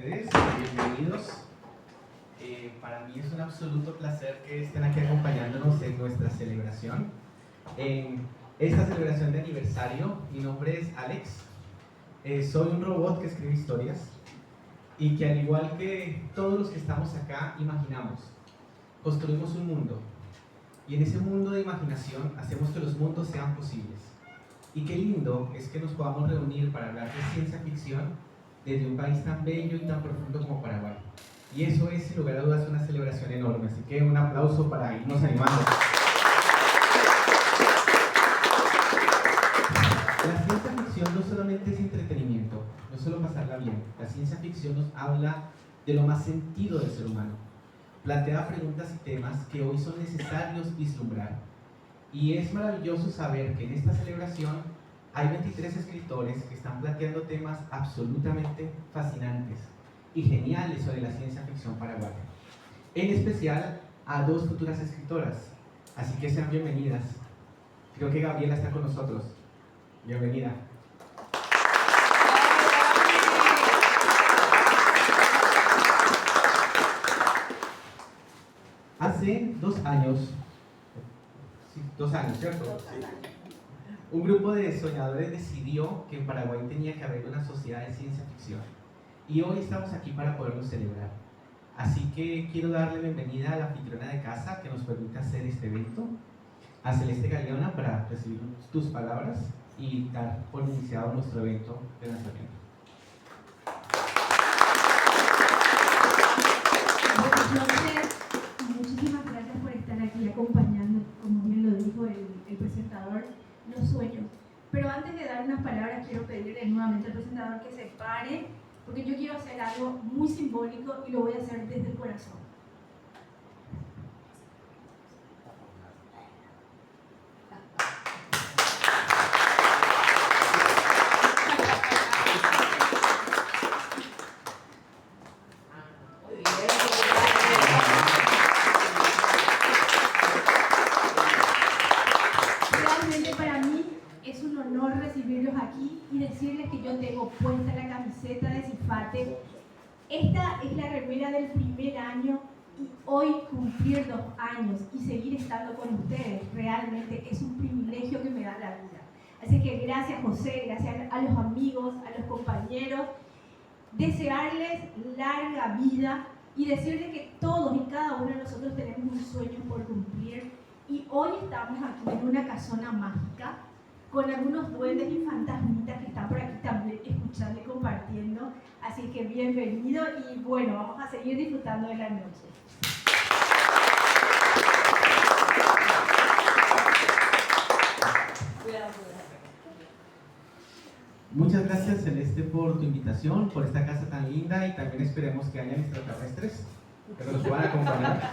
ustedes, bienvenidos. Para mí es un absoluto placer que estén aquí acompañándonos en nuestra celebración. En esta celebración de aniversario, mi nombre es Alex. Soy un robot que escribe historias y que, al igual que todos los que estamos acá, imaginamos. Construimos un mundo y en ese mundo de imaginación hacemos que los mundos sean posibles. Y qué lindo es que nos podamos reunir para hablar de ciencia ficción desde un país tan bello y tan profundo como Paraguay. Y eso es, sin lugar a dudas, una celebración enorme. Así que un aplauso para irnos animando. La ciencia ficción no solamente es entretenimiento, no solo pasarla bien. La ciencia ficción nos habla de lo más sentido del ser humano. Plantea preguntas y temas que hoy son necesarios vislumbrar. Y es maravilloso saber que en esta celebración hay 23 escritores que están planteando temas absolutamente fascinantes y geniales sobre la ciencia ficción paraguaya. En especial a dos futuras escritoras, así que sean bienvenidas. Creo que Gabriela está con nosotros. Bienvenida. Hace 2 años, sí, 2 años, ¿cierto? Sí. Un grupo de soñadores decidió que en Paraguay tenía que haber una sociedad de ciencia ficción. Y hoy estamos aquí para poderlo celebrar. Así que quiero darle bienvenida a la anfitriona de casa que nos permite hacer este evento, a Celeste Galeona, para recibir tus palabras y dar por iniciado nuestro evento de lanzamiento. Buenas noches, muchísimas gracias por estar aquí acompañando, como bien lo dijo el presentador, los sueños. Pero antes de dar unas palabras, quiero pedirle nuevamente al presentador que se pare, porque yo quiero hacer algo muy simbólico y lo voy a hacer desde el corazón. Realmente para mí es un honor recibirlos aquí y decirles que yo tengo puesta la camiseta de Cifate. Esta es la remera del primer año y hoy cumplir 2 años y seguir estando con ustedes realmente es un privilegio que me da la vida. Así que gracias José, gracias a los amigos, a los compañeros, desearles larga vida y decirles que todos y cada uno de nosotros tenemos un sueño por cumplir y hoy estamos aquí en una casona mágica con algunos duendes y fantasmitas que están por aquí también escuchando y compartiendo. Así que bienvenido y bueno, vamos a seguir disfrutando de la noche. Muchas gracias, Celeste, por tu invitación, por esta casa tan linda y también esperemos que hayan extraterrestres que nos puedan acompañar.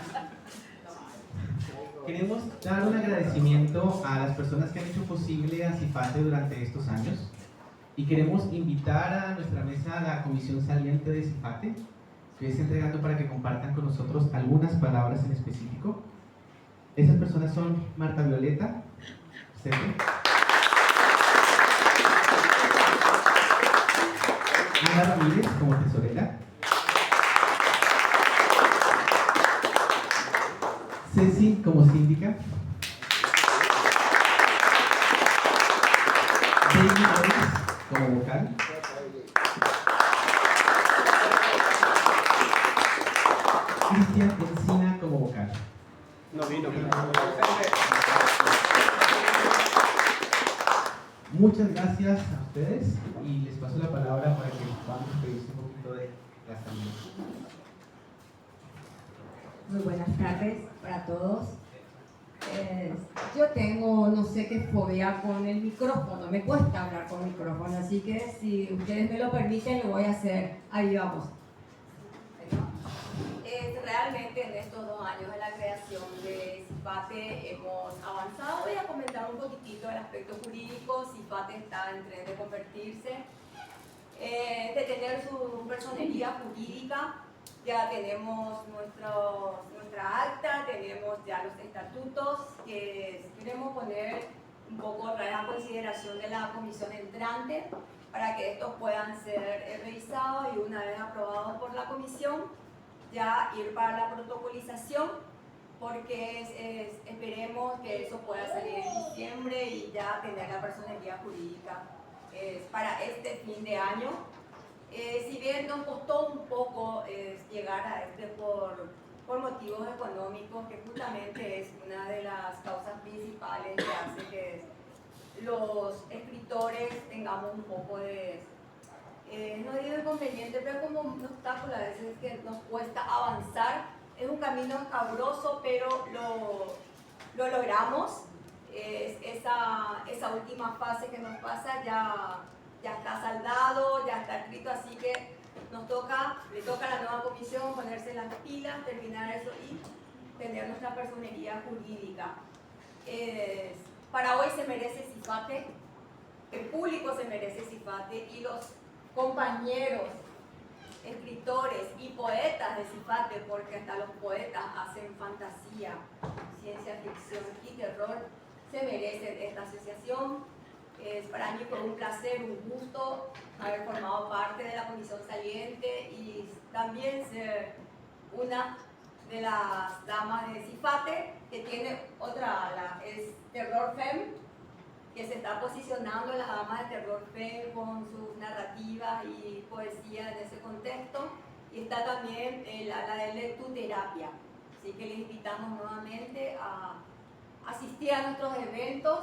Queremos dar un agradecimiento a las personas que han hecho posible a Cifate durante estos años y queremos invitar a nuestra mesa a la comisión saliente de Cifate, que está entregando para que compartan con nosotros algunas palabras en específico. Esas personas son Marta Violeta, Ana Ramírez como tesorera, Ceci como síndica, David Morris como vocal, Cristian Encina como vocal. No vino. Muchas gracias a ustedes y les paso la palabra para que podamos despedirse un poquito de las familias. Muy buenas tardes para todos. Yo tengo no sé qué fobia con el micrófono, me cuesta hablar con micrófono, así que si ustedes me lo permiten lo voy a hacer. Ahí vamos. Realmente en estos 2 años de la creación de Cifate hemos avanzado. Voy a comentar un poquitito el aspecto jurídico. Cifate está en tren de convertirse, de tener su personería jurídica. Ya tenemos nuestra acta, tenemos ya los estatutos, que queremos poner un poco traer a consideración de la comisión entrante para que estos puedan ser revisados y una vez aprobados por la comisión, ya ir para la protocolización, porque esperemos que eso pueda salir en diciembre y ya tener la personería jurídica para este fin de año. Si bien nos costó un poco llegar a por motivos económicos, que justamente es una de las causas principales que hace que los escritores tengamos un poco de, no digo inconveniente, pero como un obstáculo a veces que nos cuesta avanzar. Es un camino escabroso, pero lo logramos. Esa última fase que nos pasa ya está saldado, ya está escrito, así que le toca a la nueva comisión ponerse las pilas, terminar eso y tener nuestra personería jurídica. Para hoy se merece CIFATE, el público se merece CIFATE y los compañeros, escritores y poetas de CIFATE, porque hasta los poetas hacen fantasía, ciencia ficción y terror, se merecen esta asociación. Para mí fue un placer, un gusto haber formado parte de la comisión saliente y también ser una de las damas de CIFATE, que tiene otra, es Terror Fem, que se está posicionando en las damas de Terror Fem con sus narrativas y poesía en ese contexto, y está también la de lectoterapia, así que les invitamos nuevamente a asistir a nuestros eventos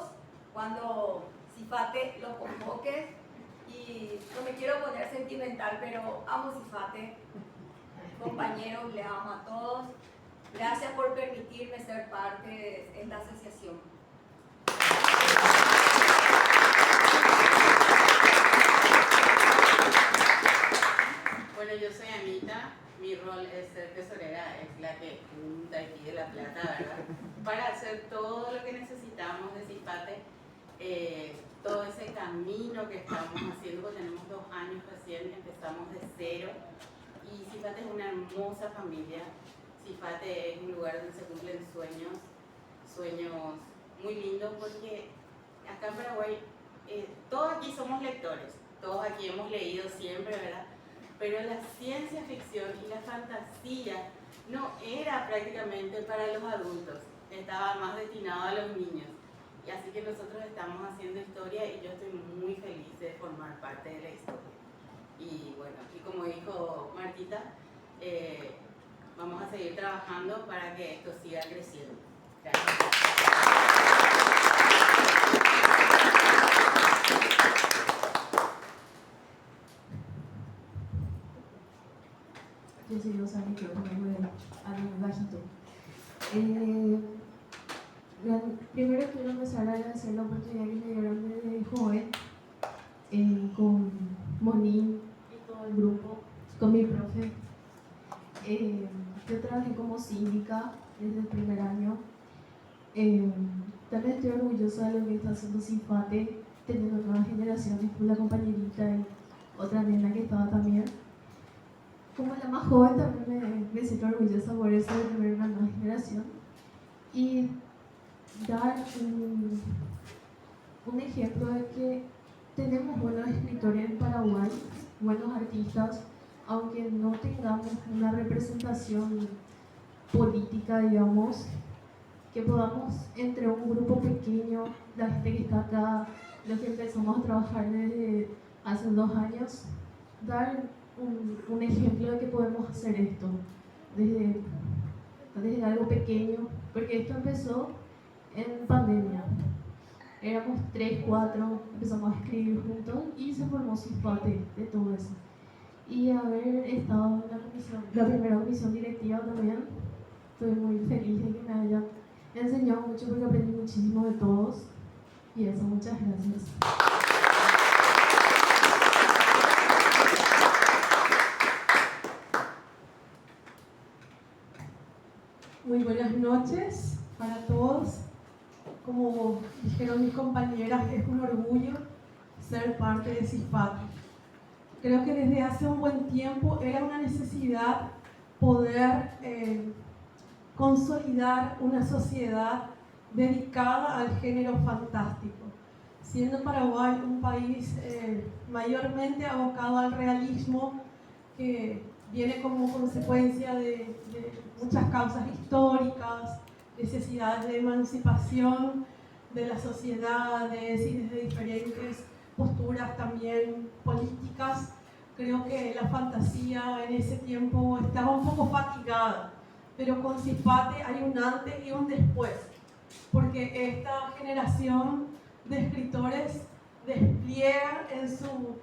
cuando CIFATE los convoque. Y no me quiero poner sentimental, pero amo CIFATE, compañeros, les amo a todos. Gracias por permitirme ser parte de esta asociación. Bueno, yo soy Anita, mi rol es ser tesorera, es la que junta aquí de la plata, ¿verdad? Para hacer todo lo que necesitamos de CIFATE, todo ese camino que estamos haciendo, porque tenemos 2 años recién, empezamos de cero, y CIFATE es una hermosa familia. CIFATE es un lugar donde se cumplen sueños muy lindos, porque acá en Paraguay todos aquí somos lectores, todos aquí hemos leído siempre, ¿verdad? Pero la ciencia ficción y la fantasía no era prácticamente para los adultos, estaba más destinado a los niños. Y así que nosotros estamos haciendo historia y yo estoy muy feliz de formar parte de la historia. Y bueno, y como dijo Martita, vamos a seguir trabajando para que esto siga creciendo. Gracias. Yo soy Rosa Micrófono, algo bajito. Primero quiero empezar a agradecer la oportunidad que me dieron de joven con Monín y todo el grupo, con mi profe. Yo trabajé como síndica desde el primer año. También estoy orgullosa de lo que está haciendo CIFATE, teniendo nuevas generaciones, con la compañerita y otra nena que estaba también. Como la más joven también me siento orgullosa por eso de tener una nueva generación y dar un ejemplo de que tenemos buenos escritores en Paraguay, buenos artistas, aunque no tengamos una representación política, digamos, que podamos entre un grupo pequeño, la gente que está acá, los que empezamos a trabajar desde hace 2 años, dar un ejemplo de que podemos hacer esto desde algo pequeño, porque esto empezó en pandemia. Éramos 3, 4, empezamos a escribir juntos y se formó CIFATE de todo eso. Y haber estado en la primera comisión directiva también, estoy muy feliz de que me hayan enseñado mucho porque aprendí muchísimo de todos. Y eso, muchas gracias. Muy buenas noches para todos. Como dijeron mis compañeras, es un orgullo ser parte de CIFATE. Creo que desde hace un buen tiempo era una necesidad poder consolidar una sociedad dedicada al género fantástico. Siendo Paraguay un país mayormente abocado al realismo, que viene como consecuencia de muchas causas históricas, necesidades de emancipación de las sociedades y desde diferentes posturas también políticas, creo que la fantasía en ese tiempo estaba un poco fatigada, pero con Cifate hay un antes y un después, porque esta generación de escritores despliega en su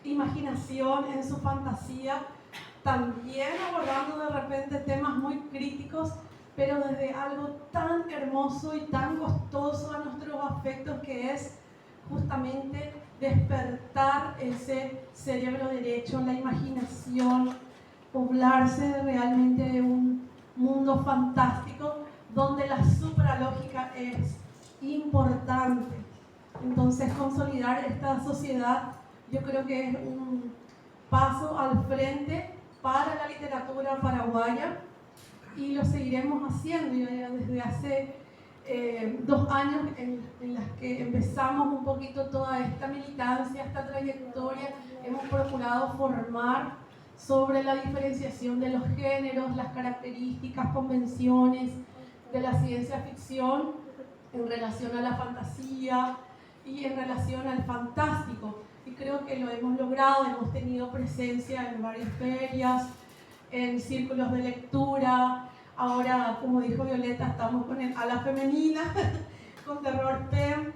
imaginación, en su fantasía, también abordando de repente temas muy críticos, pero desde algo tan hermoso y tan costoso a nuestros afectos, que es justamente despertar ese cerebro derecho, la imaginación, poblarse realmente de un mundo fantástico donde la supralógica es importante. Entonces, consolidar esta sociedad yo creo que es un paso al frente para la literatura paraguaya, y lo seguiremos haciendo. Ya desde hace 2 años en las que empezamos un poquito toda esta militancia, esta trayectoria, hemos procurado formar sobre la diferenciación de los géneros, las características, convenciones de la ciencia ficción en relación a la fantasía y en relación al fantástico. Y creo que lo hemos logrado, hemos tenido presencia en varias ferias, en círculos de lectura. Ahora, como dijo Violeta, estamos con el ala femenina, con Terror PEM,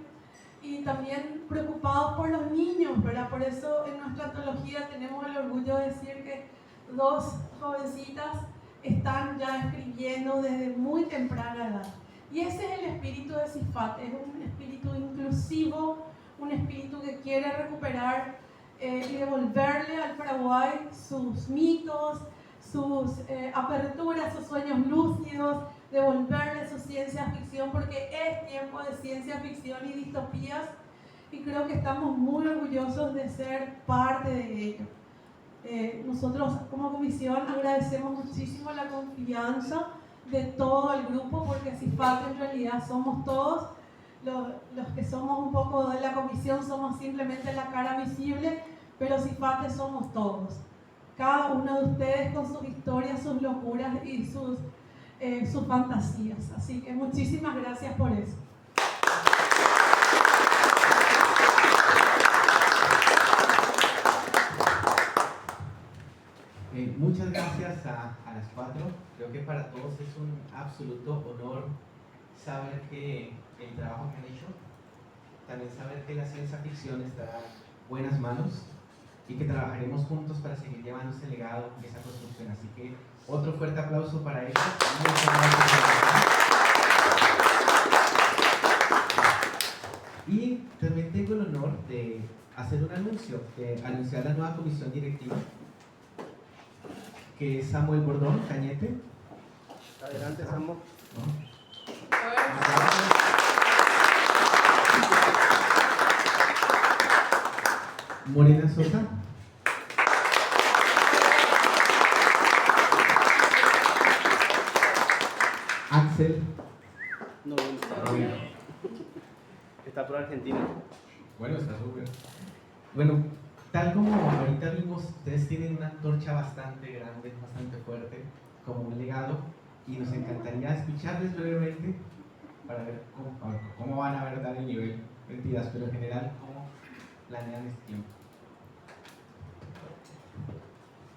y también preocupados por los niños, ¿verdad? Por eso en nuestra antología tenemos el orgullo de decir que 2 jovencitas están ya escribiendo desde muy temprana edad. Y ese es el espíritu de Cifate, es un espíritu inclusivo, un espíritu que quiere recuperar y devolverle al Paraguay sus mitos, sus aperturas, sus sueños lúcidos, devolverle su ciencia ficción, porque es tiempo de ciencia ficción y distopías, y creo que estamos muy orgullosos de ser parte de ello. Nosotros como comisión agradecemos muchísimo la confianza de todo el grupo, porque Cifate en realidad somos todos. Los que somos un poco de la comisión somos simplemente la cara visible, pero Cifate somos todos. Cada uno de ustedes con sus historias, sus locuras y sus fantasías. Así que muchísimas gracias por eso. Muchas gracias a las 4. Creo que para todos es un absoluto honor saber que el trabajo que han hecho, también saber que la ciencia ficción está en buenas manos y que trabajaremos juntos para seguir llevando ese legado y esa construcción. Así que otro fuerte aplauso para ellos. Muchas gracias. Y también tengo el honor de hacer un anuncio, de anunciar la nueva comisión directiva, que es Samuel Bordón Cañete. Adelante, Samuel. Morena Sosa. Axel. No, está por Argentina. Bueno, está súper. Bueno, tal como ahorita vimos, ustedes tienen una antorcha bastante grande, bastante fuerte, como un legado, y nos encantaría escucharles brevemente para ver cómo van a dar el nivel. Mentiras, pero en general, cómo planean este tiempo.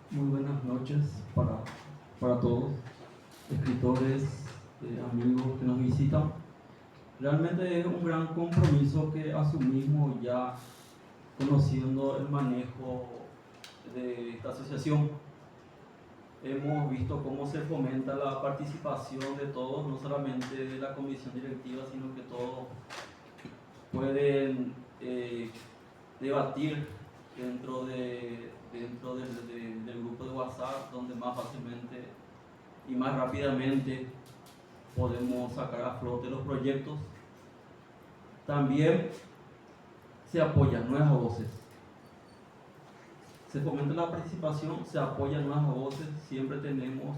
Muy buenas noches para todos, escritores, amigos que nos visitan. Realmente es un gran compromiso que asumimos ya conociendo el manejo de esta asociación. Hemos visto cómo se fomenta la participación de todos, no solamente de la comisión directiva, sino que todos pueden debatir dentro del grupo de WhatsApp, donde más fácilmente y más rápidamente podemos sacar a flote los proyectos. También se apoyan nuevas voces, se fomenta la participación, se apoyan nuevas voces. Siempre tenemos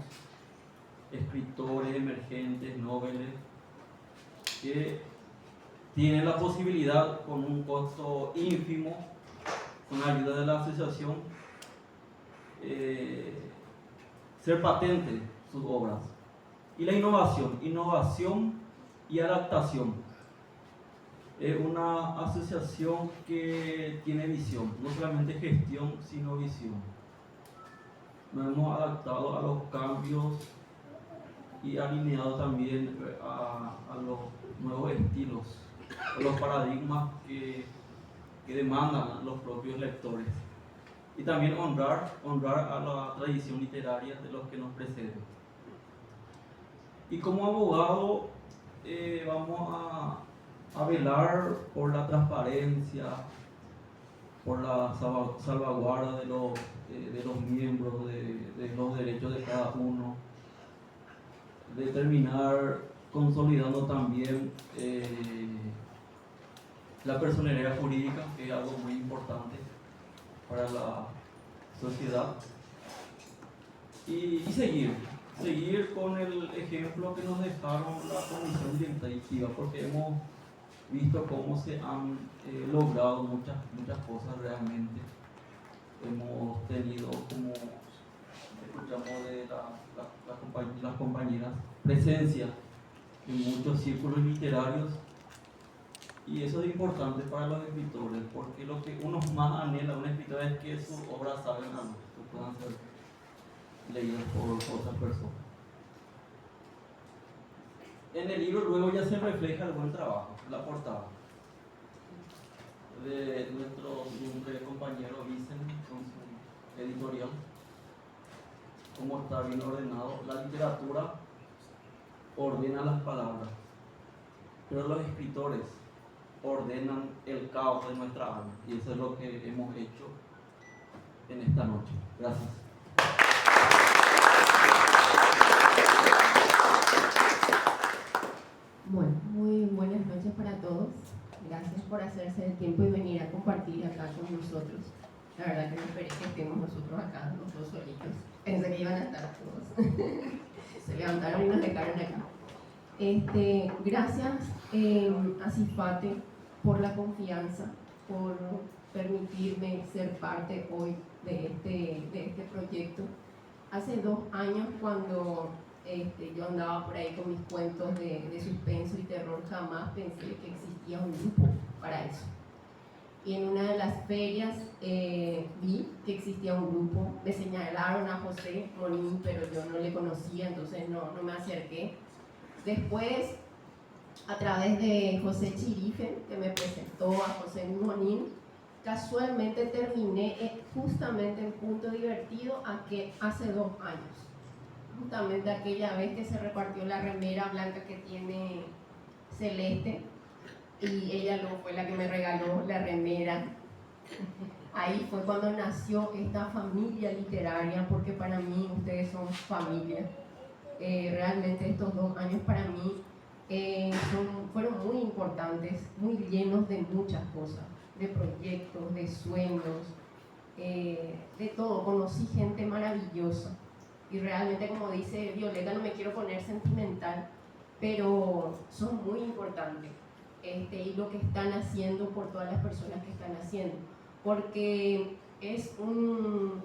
escritores emergentes, noveles, que tienen la posibilidad, con un costo ínfimo, con la ayuda de la asociación, ser patente sus obras. Y la innovación y adaptación. Es una asociación que tiene visión, no solamente gestión, sino visión. Nos hemos adaptado a los cambios y alineado también a los nuevos estilos, a los paradigmas que demandan los propios lectores. Y también honrar a la tradición literaria de los que nos preceden. Y como abogado vamos a velar por la transparencia, por la salvaguarda de los miembros, de los derechos de cada uno, de terminar consolidando también la personería jurídica, que es algo muy importante para la sociedad, y seguir con el ejemplo que nos dejaron la Comisión Directiva, porque hemos visto cómo se han logrado muchas cosas realmente. Hemos tenido, como escuchamos de las compañeras, presencia en muchos círculos literarios, y eso es importante para los escritores, porque lo que uno más anhela un escritor es que sus obras salgan a luz, que puedan ser leídas por otras personas. En el libro luego ya se refleja el buen trabajo, la portada de nuestro compañero Vicente con su editorial, cómo está bien ordenado. La literatura ordena las palabras, pero los escritores ordenan el caos de nuestra alma, y eso es lo que hemos hecho en esta noche. Gracias. Bueno, muy buenas noches para todos. Gracias por hacerse el tiempo y venir a compartir acá con nosotros. La verdad que no esperé que estemos nosotros acá, los dos solitos. Pensé que iban a estar todos. Se levantaron y nos dejaron acá. Gracias a CIFATE por la confianza, por permitirme ser parte hoy de este proyecto. Hace 2 años, cuando yo andaba por ahí con mis cuentos de suspenso y terror, jamás pensé que existía un grupo para eso. Y en una de las ferias vi que existía un grupo. Me señalaron a José Monín, pero yo no le conocía, entonces no me acerqué. Después, a través de José Chirife, que me presentó a José Monín, casualmente terminé justamente en Punto Divertido hace 2 años. Justamente aquella vez que se repartió la remera blanca que tiene Celeste, y ella luego fue la que me regaló la remera. Ahí fue cuando nació esta familia literaria, porque para mí ustedes son familia. Realmente estos 2 años para mí fueron muy importantes, muy llenos de muchas cosas, de proyectos, de sueños, de todo. Conocí gente maravillosa. Y realmente, como dice Violeta, no me quiero poner sentimental, pero son muy importantes. Y lo que están haciendo por todas las personas que están haciendo. Porque es un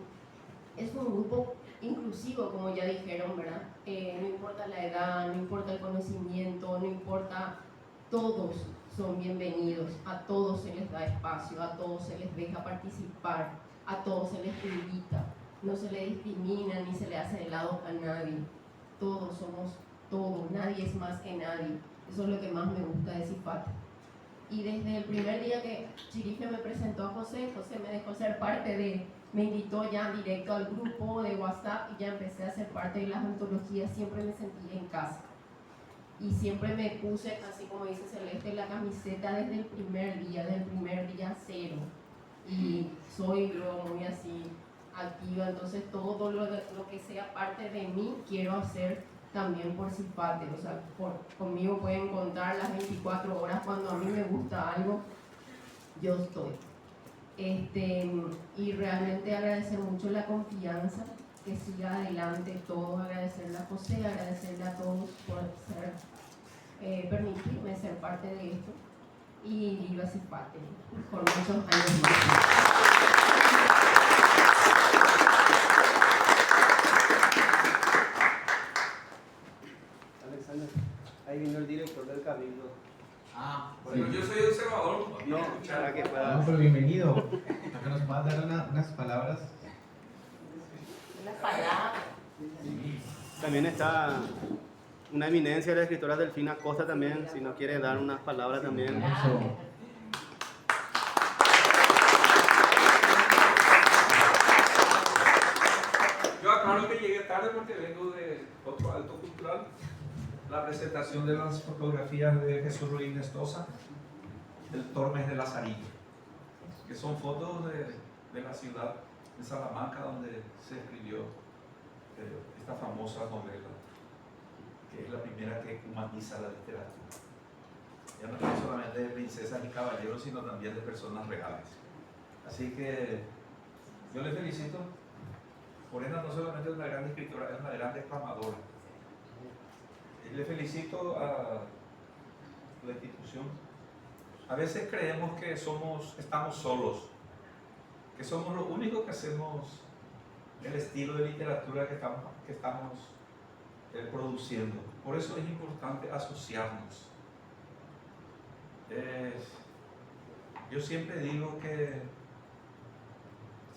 grupo inclusivo, como ya dijeron, ¿verdad? No importa la edad, no importa el conocimiento, no importa, todos son bienvenidos, a todos se les da espacio, a todos se les deja participar, a todos se les invita. No se le discrimina ni se le hace de lado a nadie. Todos somos todos, nadie es más que nadie. Eso es lo que más me gusta de CIFATE. Y desde el primer día que Chirife me presentó a José, José me dejó ser parte me invitó ya directo al grupo de WhatsApp, y ya empecé a ser parte de las antologías. Siempre me sentí en casa. Y siempre me puse, así como dice Celeste, la camiseta desde el primer día 0. Y soy luego muy así activa, entonces todo lo que sea parte de mí quiero hacer también por CIFATE. O sea, conmigo pueden contar las 24 horas. Cuando a mí me gusta algo, yo estoy. Y realmente agradecer mucho la confianza, que siga adelante todo. Agradecerle a José, agradecerle a todos por ser permitirme ser parte de esto. Y viva Cifate por muchos años más. Alexander, ahí vino el director del Cabildo. Bueno, Yo soy observador. No, para que pueda. no, pero bienvenido. ¿Que nos puedas dar unas palabras? Una palabra. También está una eminencia de la escritora Delfina Costa también, si nos quiere dar unas palabras también. Eso. Yo aclaro que llegué tarde porque vengo de otro alto cultural. La presentación de las fotografías de Jesús Ruiz Nestosa, del Tormes de Lazarillo, que son fotos de la ciudad de Salamanca donde se escribió esta famosa novela, que es la primera que humaniza la literatura. Ya no es solamente de princesas y caballeros, sino también de personas reales. Así que yo le felicito. Morena no solamente es una gran escritora, es una gran declamadora. Y le felicito a la institución. A veces creemos que estamos solos, que somos los únicos que hacemos el estilo de literatura que estamos produciendo. Por eso es importante asociarnos. Yo siempre digo que,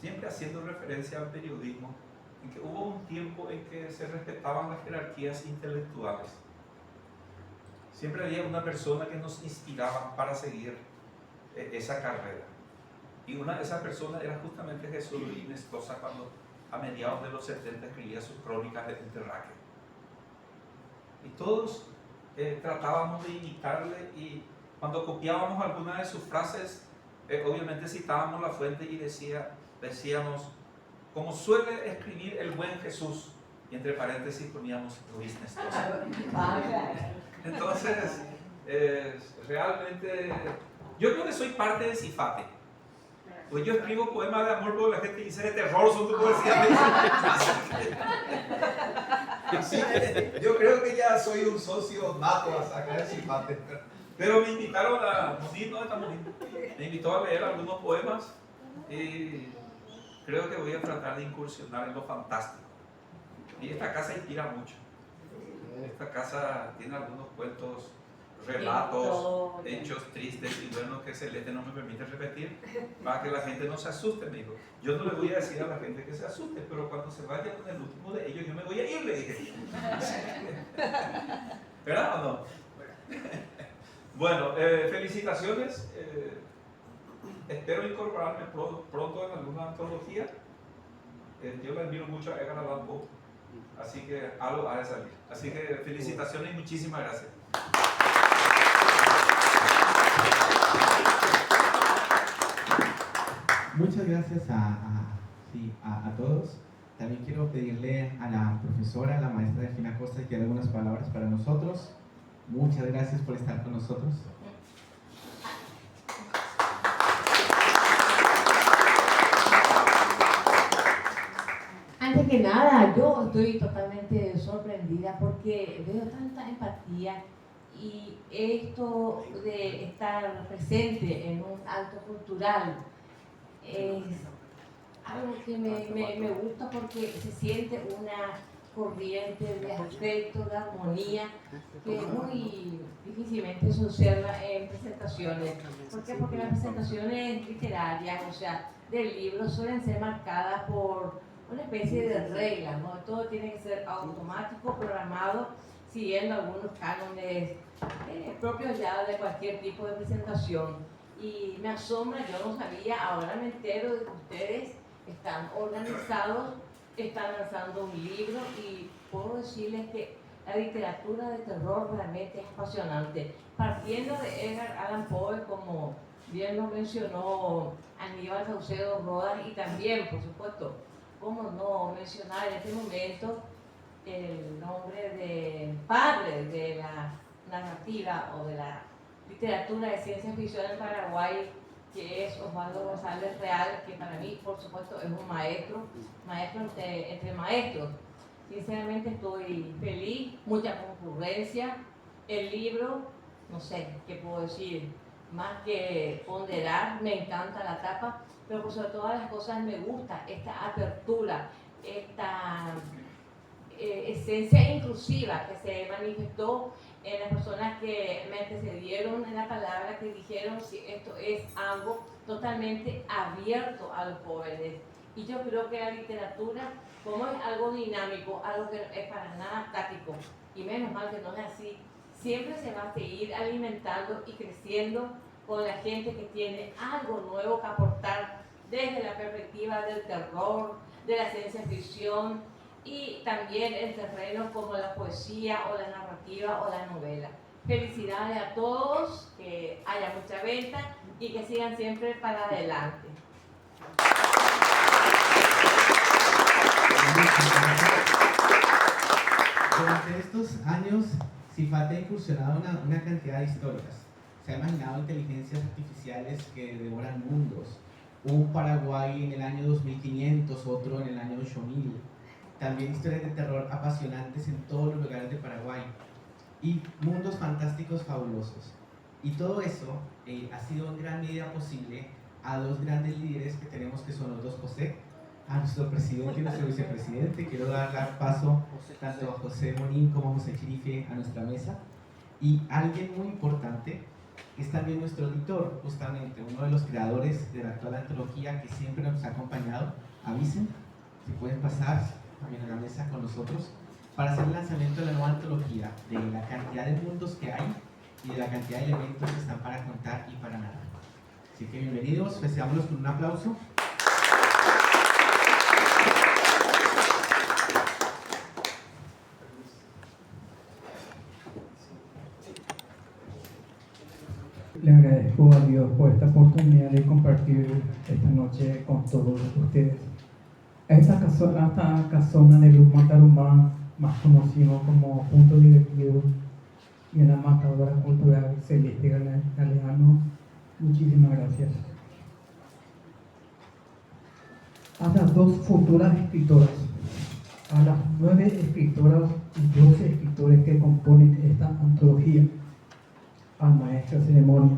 siempre haciendo referencia al periodismo, en que hubo un tiempo en que se respetaban las jerarquías intelectuales. Siempre había una persona que nos inspiraba para seguir esa carrera. Y una de esas personas era justamente Jesús Luis Nestosa, cuando a mediados de los 70 escribía sus crónicas de Terraque. Y todos tratábamos de imitarle, y cuando copiábamos alguna de sus frases, obviamente citábamos la fuente y decíamos, como suele escribir el buen Jesús, y entre paréntesis poníamos Luis Nestosa. Entonces, realmente, yo creo que soy parte de Cifate. Pues yo escribo poemas de amor, porque la gente dice de terror, son tu poesía. Así que yo creo que ya soy un socio nato a sacar de Cifate. Pero me invitaron a Monín, ¿dónde está Monín? Me invitó a leer algunos poemas y creo que voy a tratar de incursionar en lo fantástico. Y esta casa inspira mucho. Esta casa tiene algunos cuentos, relatos, hechos tristes y buenos que Celeste no me permite repetir para que la gente no se asuste. Me dijo, yo no le voy a decir a la gente que se asuste, pero cuando se vaya con el último de ellos yo me voy a ir, le dije. ¿Verdad o no? Bueno, felicitaciones. Espero incorporarme pronto en alguna antología. Yo le admiro mucho a Edgar Allan Poe, así que algo ha de salir. Así que felicitaciones y muchísimas gracias. Muchas gracias a todos. También quiero pedirle a la profesora, a la maestra Delfina Costa, que haga algunas palabras para nosotros. Muchas gracias por estar con nosotros. Antes que nada, yo estoy totalmente sorprendida porque veo tanta empatía y esto de estar presente en un acto cultural es algo que me gusta porque se siente una corriente de afecto, de armonía, que muy difícilmente se observa en presentaciones. ¿Por qué? Porque las presentaciones literarias, o sea, de libros, suelen ser marcadas por una especie de reglas, ¿no? Todo tiene que ser automático, programado, siguiendo algunos cánones propios ya de cualquier tipo de presentación. Y me asombra, yo no sabía, ahora me entero de que ustedes están organizados, están lanzando un libro y puedo decirles que la literatura de terror realmente es apasionante. Partiendo de Edgar Allan Poe, como bien lo mencionó Aníbal Saucedo Rodas, y también, por supuesto, cómo no mencionar en este momento el nombre del padre de la narrativa o de la literatura de ciencia ficción en Paraguay, que es Osvaldo González Real, que para mí, por supuesto, es un maestro entre maestros. Sinceramente estoy feliz, mucha concurrencia, El libro, no sé, ¿qué puedo decir? Más que ponderar, me encanta la tapa, pero por sobre todas las cosas me gusta esta apertura, esta esencia inclusiva que se manifestó en las personas que me antecedieron en la palabra, que dijeron si esto es algo totalmente abierto a los jóvenes. Y yo creo que la literatura, como es algo dinámico, algo que no es para nada estático, y menos mal que no es así, siempre se va a seguir alimentando y creciendo con la gente que tiene algo nuevo que aportar desde la perspectiva del terror, de la ciencia ficción y también en terrenos como la poesía o la narrativa o la novela. Felicidades a todos, que haya mucha venta y que sigan siempre para adelante. Durante estos años, Cifate ha incursionado una cantidad de historias. Se ha imaginado inteligencias artificiales que devoran mundos. Un Paraguay en el año 2500, otro en el año 8000. También historias de terror apasionantes en todos los lugares de Paraguay. Y mundos fantásticos fabulosos. Y todo eso ha sido en gran medida posible a dos grandes líderes que tenemos, que son los dos José, a nuestro presidente y nuestro vicepresidente. Quiero dar paso tanto a José Monín como a José Chirife a nuestra mesa. Y alguien muy importante es también nuestro editor, justamente uno de los creadores de la actual antología, que siempre nos ha acompañado. Avisen, si pueden pasar también a la mesa con nosotros para hacer el lanzamiento de la nueva antología, de la cantidad de mundos que hay y de la cantidad de elementos que están para contar y para narrar. Así que bienvenidos, festejámoslos con un aplauso. Le agradezco a Dios por esta oportunidad de compartir esta noche con todos ustedes. Esta casona de Luz Matarumá, más conocido como Punto Directivo, y en la marcadora cultural Celeste Galeano, muchísimas gracias. A las dos futuras escritoras, a las 9 escritoras y 12 escritores que componen esta antología, al maestro de ceremonia,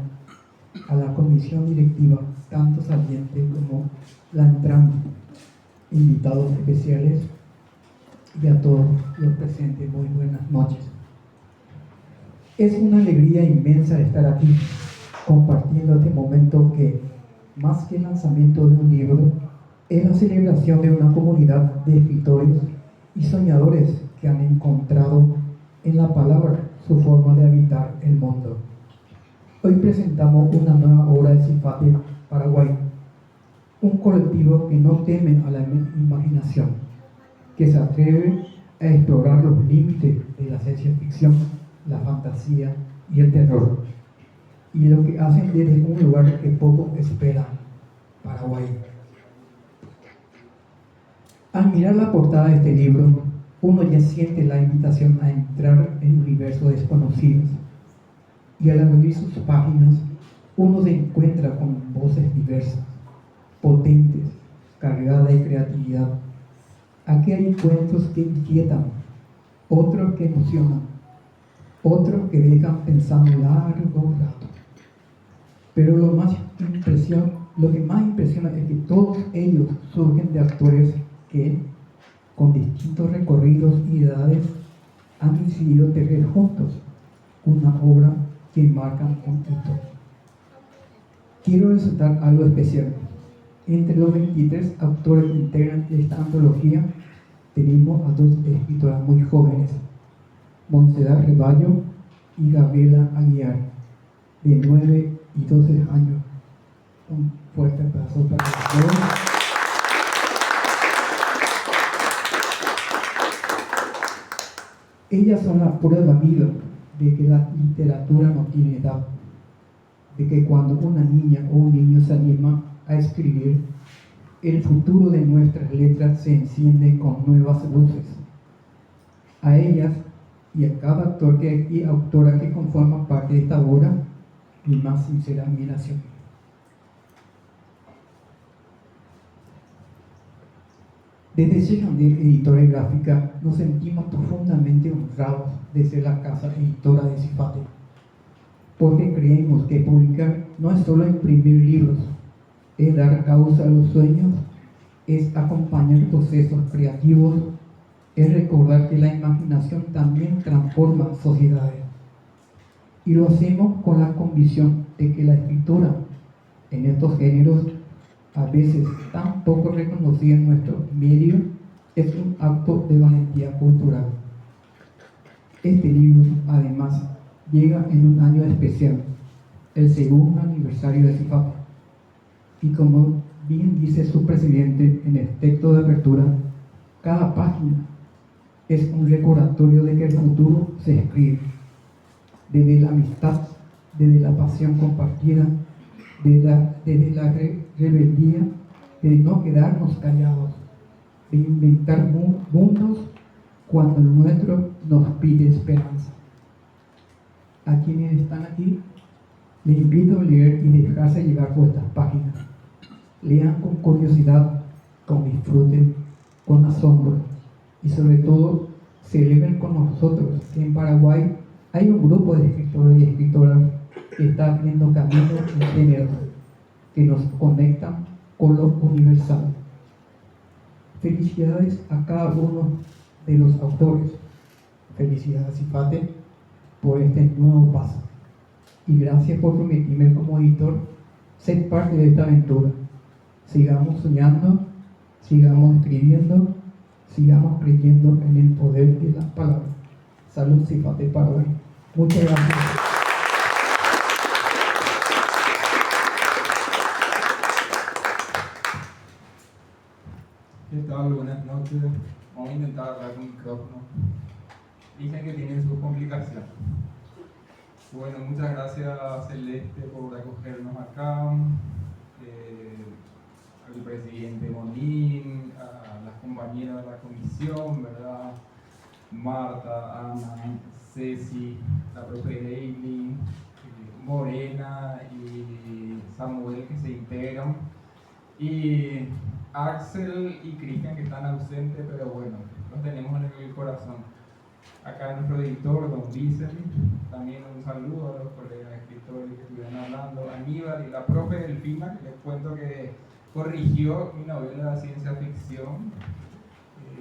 a la comisión directiva, tanto saliente como la entrante, invitados especiales y a todos los presentes, muy buenas noches. Es una alegría inmensa estar aquí compartiendo este momento que, más que el lanzamiento de un libro, es la celebración de una comunidad de escritores y soñadores que han encontrado en la palabra su forma de habitar el mundo. Hoy presentamos una nueva obra de Cifate Paraguay, un colectivo que no teme a la imaginación, que se atreve a explorar los límites de la ciencia ficción, la fantasía y el terror, y lo que hacen desde un lugar que poco espera, Paraguay. Al mirar la portada de este libro, uno ya siente la invitación a entrar en universos desconocidos, y al abrir sus páginas, uno se encuentra con voces diversas, potentes, cargadas de creatividad. Aquí hay cuentos que inquietan, otros que emocionan, otros que dejan pensando largo rato. Pero lo que más impresiona es que todos ellos surgen de actores que, con distintos recorridos y edades, han decidido tejer juntos una obra que marca un hito. Quiero resaltar algo especial. Entre los 23 autores que integran esta antología, tenemos a dos escritoras muy jóvenes, Montserrat Reballo y Gabriela Aguiar, de 9 y 12 años. Un fuerte aplauso para los dos. Ellas son la prueba viva de que la literatura no tiene edad, de que cuando una niña o un niño se anima a escribir, el futuro de nuestras letras se enciende con nuevas luces. A ellas y a cada autor y autora que conforma parte de esta obra, mi más sincera admiración. Desde Selandir Editorial Gráfica nos sentimos profundamente honrados de ser la casa editora de Cifate, porque creemos que publicar no es solo imprimir libros, es dar causa a los sueños, es acompañar procesos creativos, es recordar que la imaginación también transforma sociedades. Y lo hacemos con la convicción de que la escritura en estos géneros, a veces tan poco reconocida en nuestro medio, es un acto de valentía cultural. Este libro, además, llega en un año especial, el segundo aniversario de Cifate. Y como bien dice su presidente en el texto de apertura, cada página es un recordatorio de que el futuro se escribe desde la amistad, desde la pasión compartida, desde la rebeldía, de no quedarnos callados, de inventar mundos cuando el nuestro nos pide esperanza. A quienes están aquí, les invito a leer y dejarse llevar por estas páginas. Lean con curiosidad, con disfrute, con asombro y sobre todo celebren con nosotros que en Paraguay hay un grupo de escritores y escritoras que está abriendo caminos en género que nos conectan con lo universal. Felicidades a cada uno de los autores. Felicidades a Cifate por este nuevo paso. Y gracias por permitirme como editor ser parte de esta aventura. Sigamos soñando, sigamos escribiendo, sigamos creyendo en el poder de las palabras. Salud, Cifate Paraguay. Muchas gracias. ¿Qué tal? Buenas noches. Vamos a intentar hablar con micrófono. Dicen que tienen sus complicaciones. Bueno, muchas gracias Celeste por acogernos acá, al presidente Monín, a las compañeras de la comisión, ¿verdad? Marta, Ana, Ceci, la profe Leili, Morena y Samuel que se integran, y Axel y Cristian que están ausentes, pero bueno, los tenemos en el corazón. Acá nuestro editor, don Vicente, también un saludo a los colegas escritores que estuvieron hablando, Aníbal y la profe Delfina, que les cuento que corrigió mi novela de ciencia ficción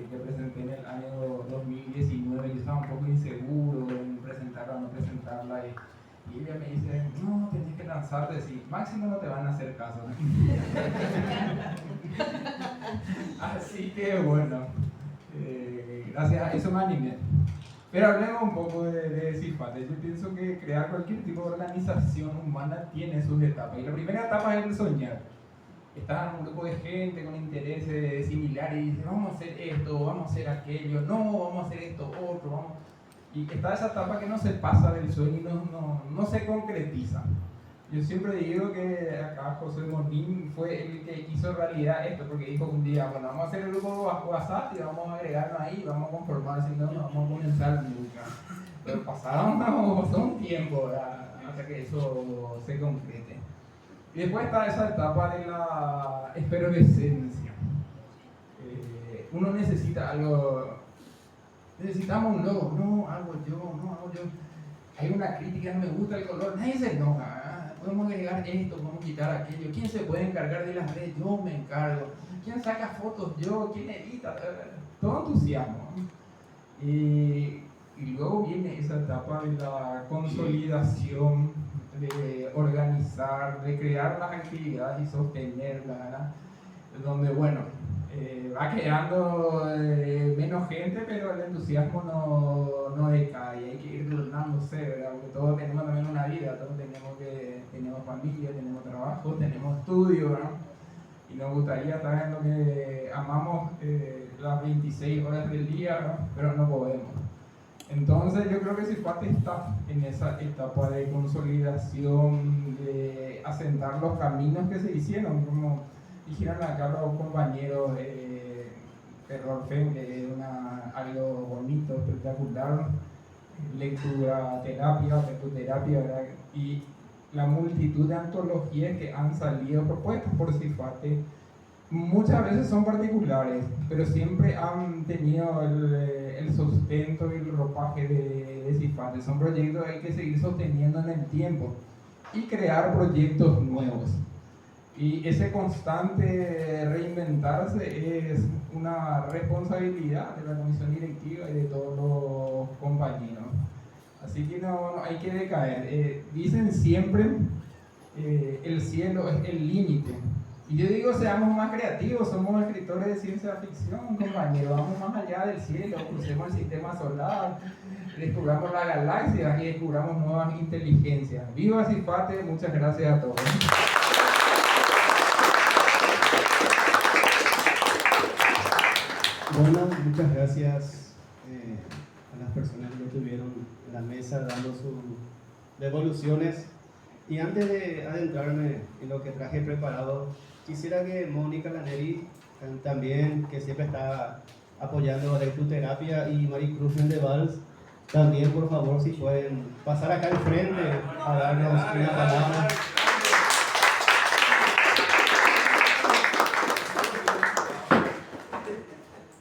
que presenté en el año 2019. Yo estaba un poco inseguro en presentarla o no presentarla, y ella me dice, no, tenés que lanzarte, sí, máximo no te van a hacer caso. Así que bueno, gracias a eso me animé. Pero hablemos un poco de Cifate. Yo pienso que crear cualquier tipo de organización humana tiene sus etapas. Y la primera etapa es el soñar. Estás en un grupo de gente con intereses similares y dices, vamos a hacer esto, vamos a hacer aquello, no, vamos a hacer esto, otro, vamos. Y está esa etapa que no se pasa del sueño y no se concretiza. Yo siempre digo que acá José Monín fue el que hizo realidad esto, porque dijo un día, bueno, vamos a hacer el grupo WhatsApp y vamos a agregarnos ahí, vamos a conformar, si no, vamos a comenzar nunca. Pero pasaron un tiempo hasta que eso se concrete. Y después está esa etapa de la efervescencia. Uno necesita algo, necesitamos un logo, no hago yo. Hay una crítica, no me gusta el color, nadie se enoja. Podemos agregar esto, podemos quitar aquello. ¿Quién se puede encargar de las redes? Yo me encargo. ¿Quién saca fotos? Yo. ¿Quién edita? Todo entusiasmo. Y luego viene esa etapa de la consolidación, de organizar, de crear las actividades y sostenerlas, ¿verdad? Donde, bueno, va quedando menos gente, pero el entusiasmo no decae, hay que ir turnándose, ¿verdad? Porque todos tenemos también una vida, todos tenemos familia, tenemos trabajo, tenemos estudio, ¿no? Y nos gustaría estar en lo que amamos las 26 horas del día, ¿no? Pero no podemos. Entonces yo creo que Cifate está en esa etapa de consolidación, de asentar los caminos que se hicieron, como dijeron acá los compañeros, Terror Fem, que es algo bonito, espectacular, lectura terapia, lectoterapia, ¿verdad? Y la multitud de antologías que han salido propuestas por Cifate muchas veces son particulares, pero siempre han tenido el sustento y el ropaje de CIFATE. Son proyectos que hay que seguir sosteniendo en el tiempo y crear proyectos nuevos. Y ese constante reinventarse es una responsabilidad de la comisión directiva y de todos los compañeros. Así que no hay que decaer. Dicen siempre, el cielo es el límite. Y yo digo, seamos más creativos, somos escritores de ciencia ficción, compañeros, vamos más allá del cielo, crucemos el sistema solar, descubramos la galaxia y descubramos nuevas inteligencias. ¡Viva CIFATE! Muchas gracias a todos. Bueno, muchas gracias a las personas que estuvieron en la mesa dando sus devoluciones. Y antes de adentrarme en lo que traje preparado, quisiera que Mónica Laneri, también, que siempre está apoyando a Electroterapia, y Maricruz Mendevals, también, por favor, si pueden pasar acá al frente a darnos una palabra.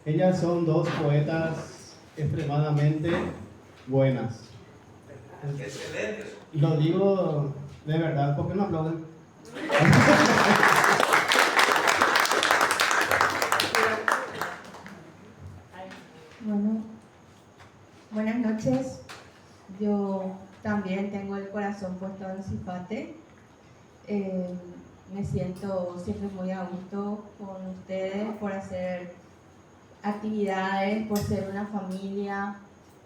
Ellas son dos poetas extremadamente buenas. Excelentes. Lo digo de verdad, ¿por qué no aplauden? Bueno, buenas noches. Yo también tengo el corazón puesto en CIFATE. Me siento siempre muy a gusto con ustedes por hacer actividades, por ser una familia,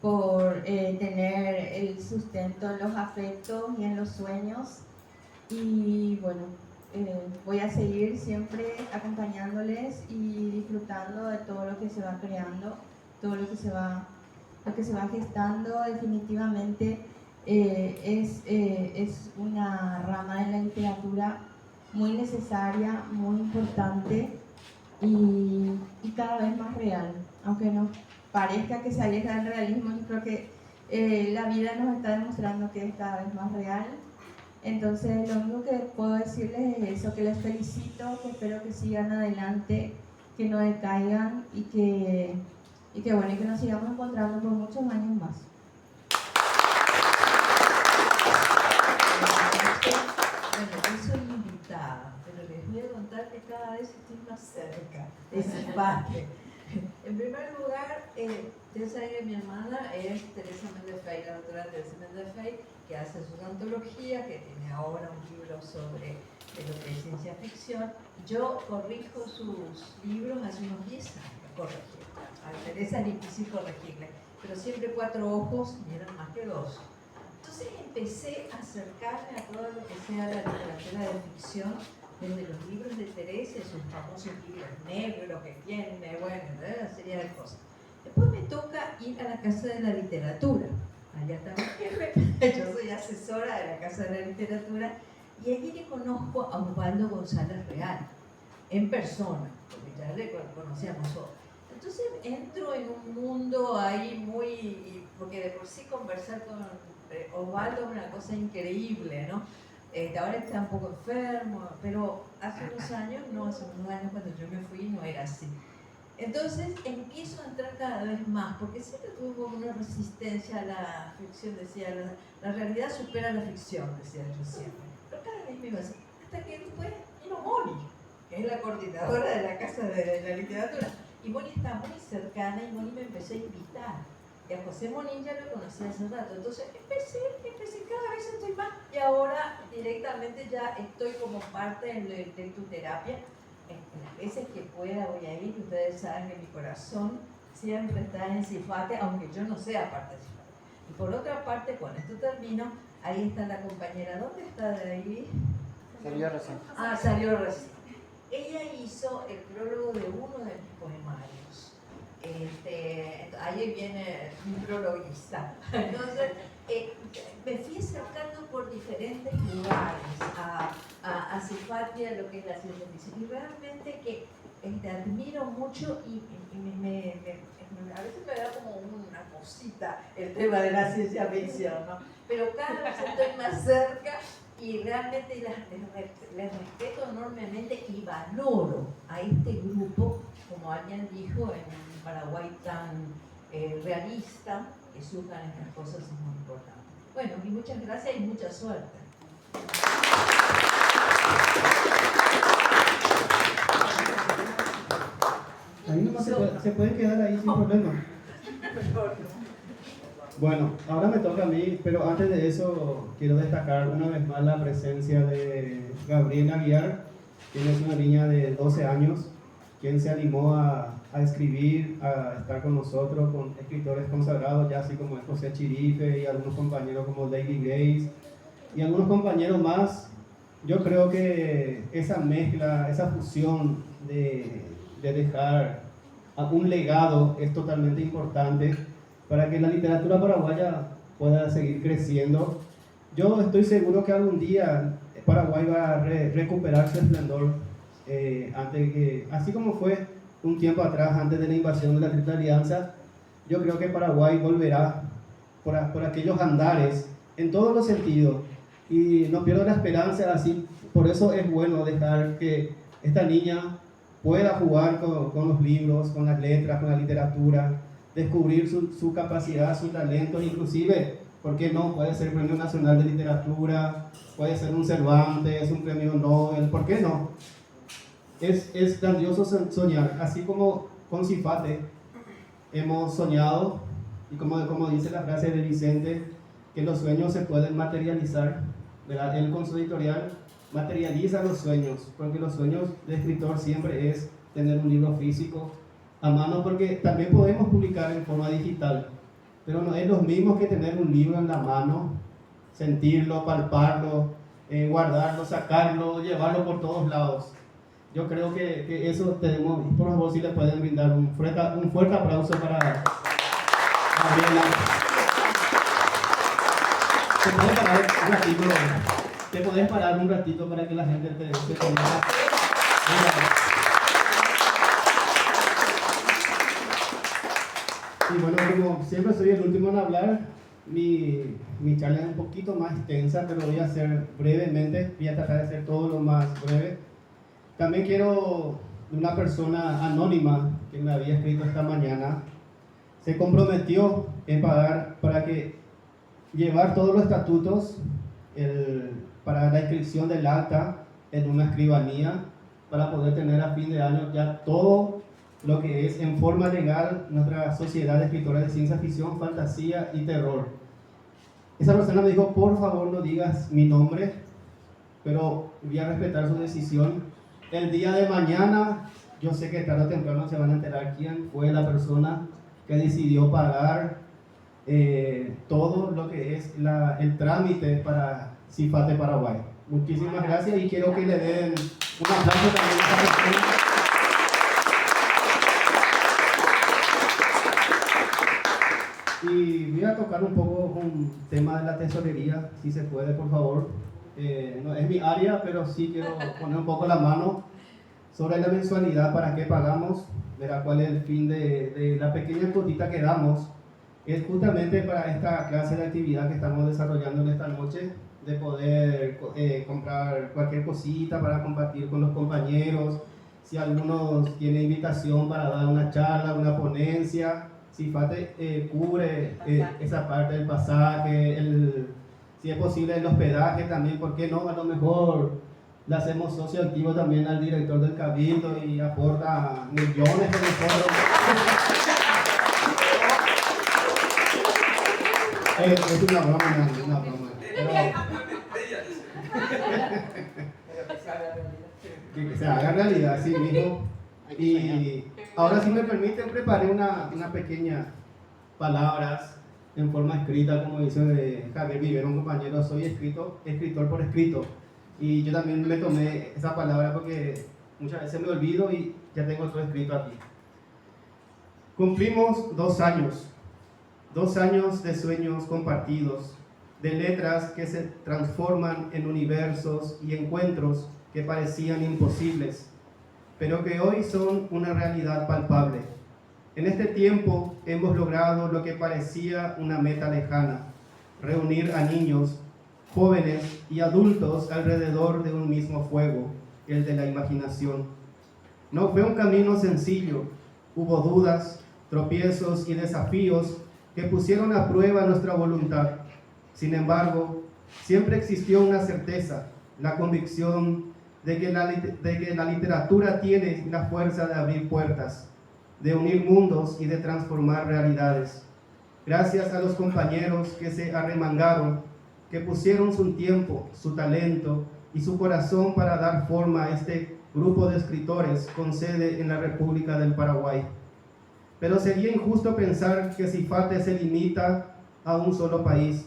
por tener el sustento en los afectos y en los sueños. Y bueno, voy a seguir siempre acompañándoles y disfrutando de todo lo que se va creando, todo lo que se va gestando. Definitivamente es una rama de la literatura muy necesaria, muy importante y cada vez más real. Aunque no parezca que se aleja del realismo, yo creo que la vida nos está demostrando que es cada vez más real. Entonces lo único que puedo decirles es eso, que les felicito, que espero que sigan adelante, que no decaigan y que bueno, y que nos sigamos encontrando por muchos años más. Bueno, yo soy invitada, pero les voy a contar que cada vez estoy más cerca de CIFATE. En primer lugar, ustedes saben que mi hermana es Teresa Méndez Fey, la doctora Teresa Méndez Fey, que hace su antología, que tiene ahora un libro sobre lo que es ciencia ficción. Yo corrijo sus libros hace unos 10 años, corregí. A Teresa es difícil corregirle, pero siempre 4 ojos y eran más que 2. Entonces empecé a acercarme a todo lo que sea la literatura de ficción, desde los libros de Teresa, sus famosos libros negros que tiene, bueno, una serie de cosas. Después me toca ir a la Casa de la Literatura. Allá está mi jefe, yo soy asesora de la Casa de la Literatura, y allí le conozco a Osvaldo González Real, en persona, porque ya le conocíamos todos. Entonces entro en un mundo ahí muy, porque de por sí conversar con Osvaldo es una cosa increíble, ¿no? Ahora está un poco enfermo, pero hace unos años cuando yo me fui no era así. Entonces empiezo a entrar cada vez más, porque siempre tuve una resistencia a la ficción, decía, la realidad supera la ficción, decía yo siempre. Pero cada vez me iba así, hasta que después vino Moni, que es la coordinadora de la Casa de la Literatura. Y Moni está muy cercana y Moni me empezó a invitar. Y a José Monín ya lo conocí hace rato. Entonces empecé, cada vez estoy más. Y ahora directamente ya estoy como parte de tu terapia. En las veces que pueda voy a ir. Ustedes saben que mi corazón siempre está en CIFATE, aunque yo no sea parte de CIFATE. Y por otra parte, cuando esto termino, ahí está la compañera. ¿Dónde está de ahí? Salió recién. Ah, salió recién. Ella hizo el prólogo de uno de mis poemarios. Ahí viene mi prologuista. Entonces, me fui acercando por diferentes lugares a CIFATE, a lo que es la ciencia ficción. Y realmente que admiro mucho y a veces me da como una cosita el tema de la ciencia ficción, ¿no? Pero cada vez estoy más cerca Y realmente les respeto enormemente y valoro a este grupo, como alguien dijo, en un Paraguay tan realista, que surjan estas cosas es muy importante. Bueno, y muchas gracias y mucha suerte. Ahí nomás se puede quedar ahí sin problema. Bueno, ahora me toca a mí, pero antes de eso quiero destacar una vez más la presencia de Gabriela Aguiar, quien es una niña de 12 años, quien se animó a escribir, a estar con nosotros, con escritores consagrados, ya así como es José Chirife y algunos compañeros como David Grace y algunos compañeros más. Yo creo que esa mezcla, esa fusión de dejar un legado es totalmente importante para que la literatura paraguaya pueda seguir creciendo. Yo estoy seguro que algún día Paraguay va a recuperar su esplendor, así como fue un tiempo atrás, antes de la invasión de la Triple Alianza. Yo creo que Paraguay volverá por aquellos andares, en todos los sentidos, y no pierdo la esperanza, así, por eso es bueno dejar que esta niña pueda jugar con los libros, con las letras, con la literatura, descubrir su capacidad, su talento, inclusive, ¿por qué no? Puede ser Premio Nacional de Literatura, puede ser un Cervantes, un Premio Nobel, ¿por qué no? Es grandioso soñar, así como con Cifate hemos soñado, y como dice la frase de Vicente, que los sueños se pueden materializar, ¿verdad? Él con su editorial materializa los sueños, porque los sueños de escritor siempre es tener un libro físico a mano, porque también podemos publicar en forma digital, pero no es lo mismo que tener un libro en la mano, sentirlo, palparlo, guardarlo, sacarlo, llevarlo por todos lados. Yo creo que eso tenemos, y por favor si le pueden brindar un fuerte aplauso para Gabriela. ¿Te podés parar un ratito para que la gente se conozca? Y bueno, como siempre soy el último en hablar, mi charla es un poquito más extensa, pero voy a hacer brevemente, voy a tratar de hacer todo lo más breve. También quiero, una persona anónima que me había escrito esta mañana, se comprometió en pagar para que llevar todos los estatutos para la inscripción del acta en una escribanía, para poder tener a fin de año ya todo lo que es en forma legal nuestra sociedad de escritores de ciencia ficción, fantasía y terror. Esa persona me dijo, por favor no digas mi nombre, pero voy a respetar su decisión. El día de mañana, yo sé que tarde o temprano se van a enterar quién fue la persona que decidió pagar todo lo que es el trámite para Cifate Paraguay. Muchísimas gracias y quiero que le den un aplauso también a esta persona. Y voy a tocar un poco un tema de la tesorería, si se puede, por favor. No es mi área, pero sí quiero poner un poco la mano sobre la mensualidad, para qué pagamos, verá cuál es el fin de la pequeña cuotita que damos. Es justamente para esta clase de actividad que estamos desarrollando en esta noche, de poder comprar cualquier cosita para compartir con los compañeros. Si algunos tienen invitación para dar una charla, una ponencia, Cifate cubre esa parte del pasaje, si es posible el hospedaje también, ¿por qué no? A lo mejor le hacemos socio activo también al director del Cabildo y aporta millones de nosotros. Es una broma, una broma. Que se haga realidad, sí mismo. Y ahora, si me permiten, preparé una pequeña palabras en forma escrita, como dice Javier Vivero, un compañero. Soy escritor por escrito. Y yo también me tomé esa palabra porque muchas veces me olvido y ya tengo todo escrito aquí. Cumplimos 2 años. 2 años de sueños compartidos, de letras que se transforman en universos y encuentros que parecían imposibles, pero que hoy son una realidad palpable. En este tiempo hemos logrado lo que parecía una meta lejana: reunir a niños jóvenes y adultos alrededor de un mismo fuego, el de la imaginación. No fue un camino sencillo, hubo dudas, tropiezos y desafíos que pusieron a prueba nuestra voluntad. Sin embargo, siempre existió una certeza, la convicción de que la literatura tiene la fuerza de abrir puertas, de unir mundos y de transformar realidades. Gracias a los compañeros que se arremangaron, que pusieron su tiempo, su talento y su corazón para dar forma a este grupo de escritores con sede en la República del Paraguay. Pero sería injusto pensar que CIFATE se limita a un solo país.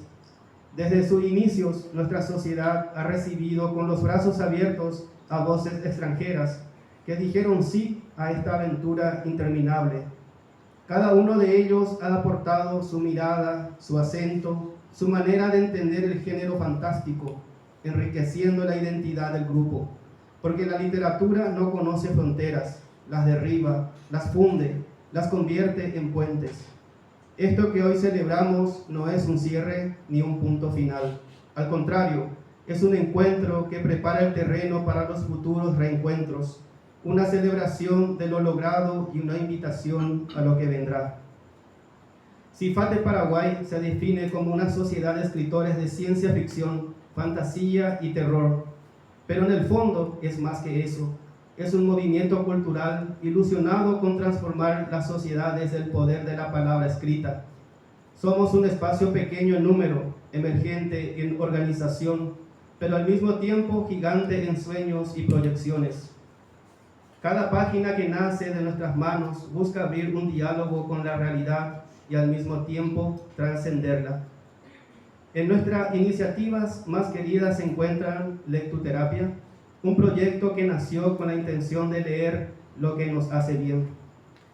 Desde sus inicios, nuestra sociedad ha recibido con los brazos abiertos a voces extranjeras que dijeron sí a esta aventura interminable. Cada uno de ellos ha aportado su mirada, su acento, su manera de entender el género fantástico, enriqueciendo la identidad del grupo. Porque la literatura no conoce fronteras, las derriba, las funde, las convierte en puentes. Esto que hoy celebramos no es un cierre ni un punto final. Al contrario, es un encuentro que prepara el terreno para los futuros reencuentros, una celebración de lo logrado y una invitación a lo que vendrá. CIFATE Paraguay se define como una sociedad de escritores de ciencia ficción, fantasía y terror, pero en el fondo es más que eso. Es un movimiento cultural ilusionado con transformar la sociedad desde el poder de la palabra escrita. Somos un espacio pequeño en número, emergente en organización, pero al mismo tiempo gigante en sueños y proyecciones. Cada página que nace de nuestras manos busca abrir un diálogo con la realidad y al mismo tiempo trascenderla. En nuestras iniciativas más queridas se encuentran Lectuterapia, un proyecto que nació con la intención de leer lo que nos hace bien.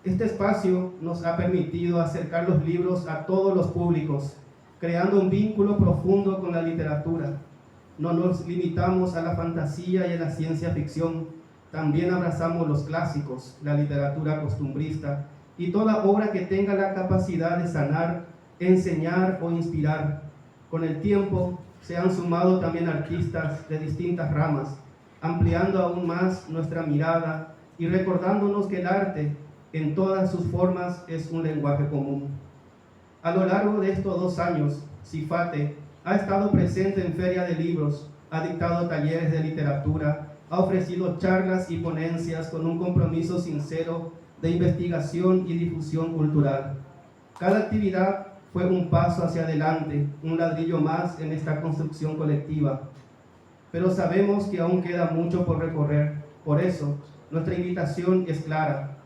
Este espacio nos ha permitido acercar los libros a todos los públicos, creando un vínculo profundo con la literatura. No nos limitamos a la fantasía y a la ciencia ficción, también abrazamos los clásicos, la literatura costumbrista y toda obra que tenga la capacidad de sanar, enseñar o inspirar. Con el tiempo se han sumado también artistas de distintas ramas, ampliando aún más nuestra mirada y recordándonos que el arte en todas sus formas es un lenguaje común. A lo largo de estos 2 años, CIFATE ha estado presente en Feria de Libros, ha dictado talleres de literatura, ha ofrecido charlas y ponencias con un compromiso sincero de investigación y difusión cultural. Cada actividad fue un paso hacia adelante, un ladrillo más en esta construcción colectiva. Pero sabemos que aún queda mucho por recorrer. Por eso, nuestra invitación es clara.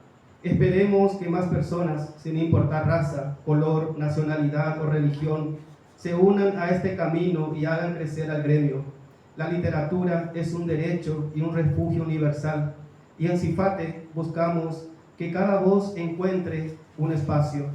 Esperemos que más personas, sin importar raza, color, nacionalidad o religión, se unan a este camino y hagan crecer al gremio. La literatura es un derecho y un refugio universal. Y en CIFATE buscamos que cada voz encuentre un espacio.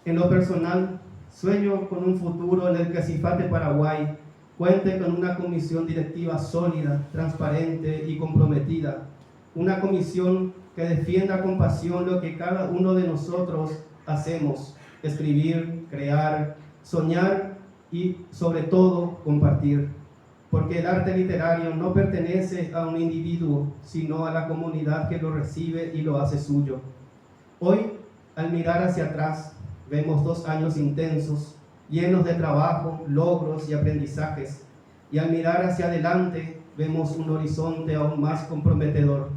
En lo personal, sueño con un futuro en el que CIFATE Paraguay cuente con una comisión directiva sólida, transparente y comprometida. Una comisión que defienda con pasión lo que cada uno de nosotros hacemos: escribir, crear, soñar y, sobre todo, compartir. Porque el arte literario no pertenece a un individuo, sino a la comunidad que lo recibe y lo hace suyo. Hoy, al mirar hacia atrás, vemos 2 años intensos, llenos de trabajo, logros y aprendizajes. Y al mirar hacia adelante, vemos un horizonte aún más comprometedor.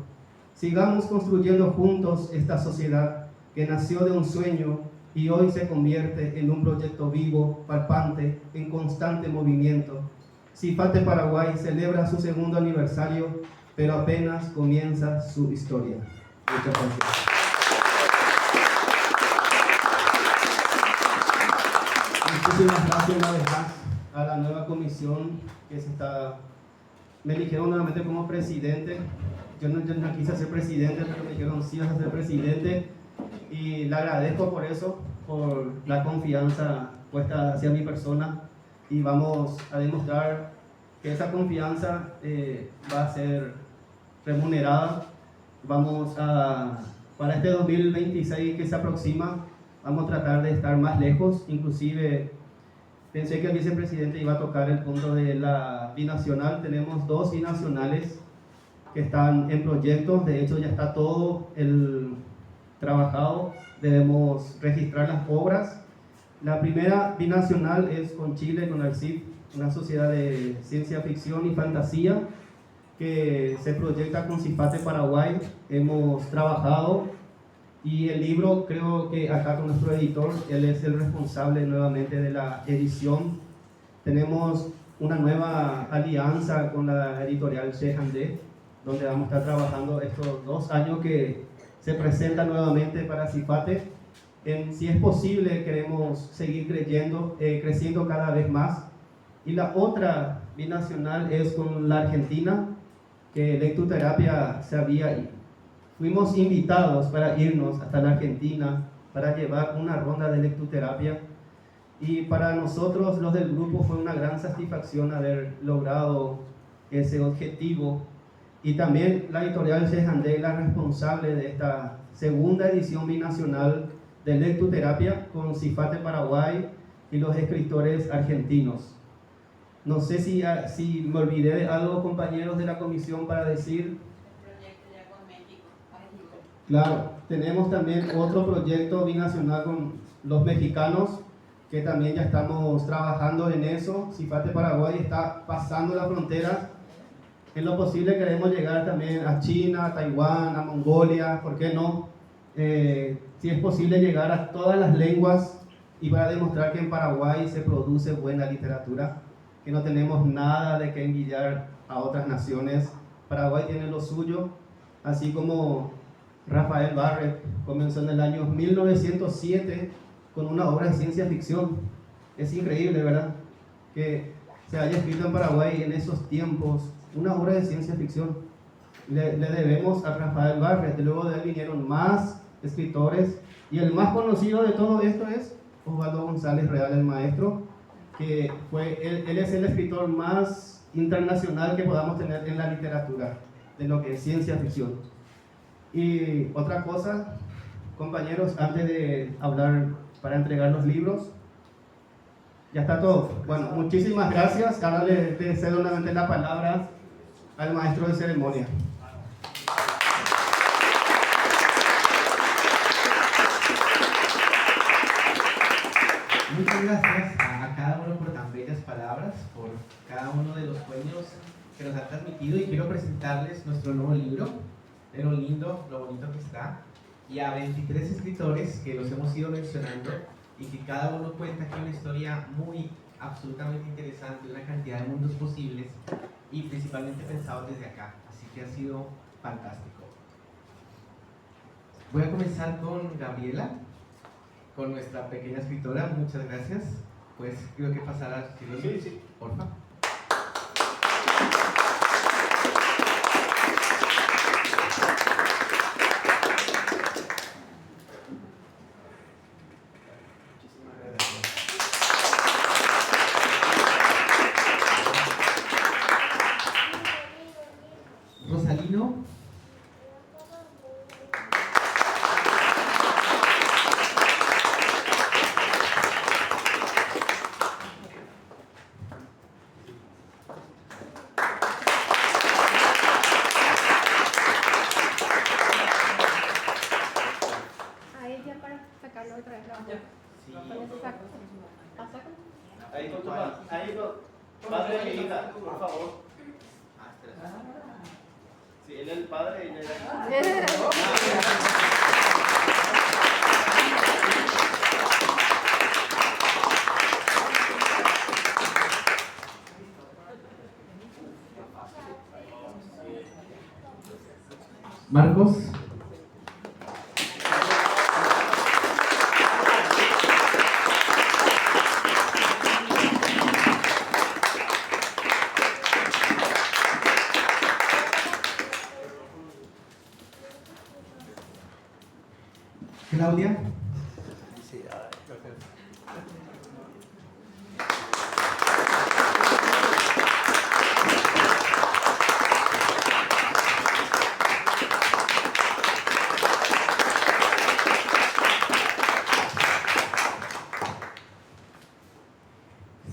Sigamos construyendo juntos esta sociedad que nació de un sueño y hoy se convierte en un proyecto vivo, palpante, en constante movimiento. CIFATE Paraguay celebra su 2º aniversario, pero apenas comienza su historia. Muchas gracias. Muchísimas gracias una vez más a la nueva comisión que se está... Me eligieron nuevamente como presidente. Yo no quise ser presidente, pero me dijeron sí vas a ser presidente. Y le agradezco por eso, por la confianza puesta hacia mi persona. Y vamos a demostrar que esa confianza va a ser remunerada. Para este 2026 que se aproxima, vamos a tratar de estar más lejos, inclusive Pensé que el vicepresidente iba a tocar el punto de la binacional. Tenemos 2 binacionales que están en proyectos. De hecho, ya está todo el trabajado. Debemos registrar las obras. La primera binacional es con Chile, con ARCID, una sociedad de ciencia ficción y fantasía que se proyecta con CIFATE Paraguay. Hemos trabajado y el libro, creo que acá con nuestro editor, él es el responsable nuevamente de la edición. Tenemos una nueva alianza con la editorial Shehandé, donde vamos a estar trabajando estos 2 años que se presenta nuevamente para CIFATE. Si es posible, queremos seguir creciendo cada vez más. Y la otra binacional es con la Argentina, que Lectoterapia fuimos invitados para irnos hasta la Argentina para llevar una ronda de lectoterapia, y para nosotros los del grupo fue una gran satisfacción haber logrado ese objetivo. Y también la editorial Shehandé, la responsable de esta segunda edición binacional de lectoterapia con CIFATE Paraguay y los escritores argentinos. No sé si me olvidé de algo, compañeros de la comisión, para decir. Claro, tenemos también otro proyecto binacional con los mexicanos, que también ya estamos trabajando en eso. CIFATE Paraguay está pasando la frontera. En lo posible queremos llegar también a China, a Taiwán, a Mongolia, ¿por qué no? Si es posible llegar a todas las lenguas, y para demostrar que en Paraguay se produce buena literatura, que no tenemos nada de que envidiar a otras naciones. Paraguay tiene lo suyo, así como Rafael Barrett comenzó en el año 1907 con una obra de ciencia ficción. Es increíble, ¿verdad?, que se haya escrito en Paraguay en esos tiempos una obra de ciencia ficción. Le debemos a Rafael Barrett. Luego de él vinieron más escritores, y el más conocido de todo esto es Osvaldo González Real, el maestro, que él es el escritor más internacional que podamos tener en la literatura de lo que es ciencia ficción. Y otra cosa, compañeros, antes de hablar para entregar los libros, ya está todo. Bueno, muchísimas gracias. Ahora le cedo nuevamente la palabra al maestro de ceremonia. Muchas gracias a cada uno por tan bellas palabras, por cada uno de los sueños que nos han transmitido, y quiero presentarles nuestro nuevo libro. De lo lindo, lo bonito que está, y a 23 escritores que los hemos ido mencionando, y que cada uno cuenta aquí una historia muy, absolutamente interesante, una cantidad de mundos posibles, y principalmente pensados desde acá, así que ha sido fantástico. Voy a comenzar con Gabriela, con nuestra pequeña escritora. Muchas gracias. Pues creo que pasará, sí, porfa. Rosalino. Ahí ya para sacarlo otra vez. Sí. Con ese saco. ¿Ah, saco? Ahí con padre de mi hija, por favor. Sí, él es el padre y ella es Marcos. Claudia.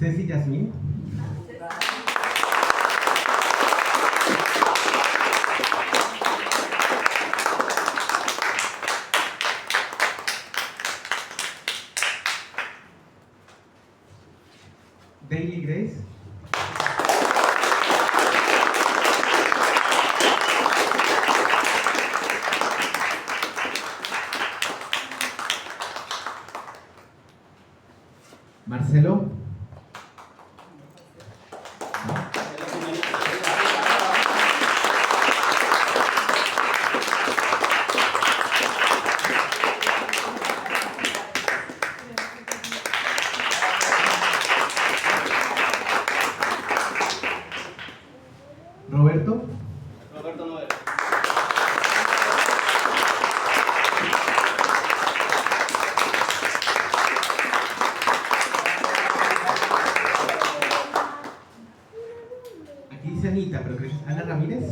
Ceci Yasmín. Daily Grace. Marcelo. Roberto. Roberto Noel. Aquí dice Anita, pero creo que es Ana Ramírez.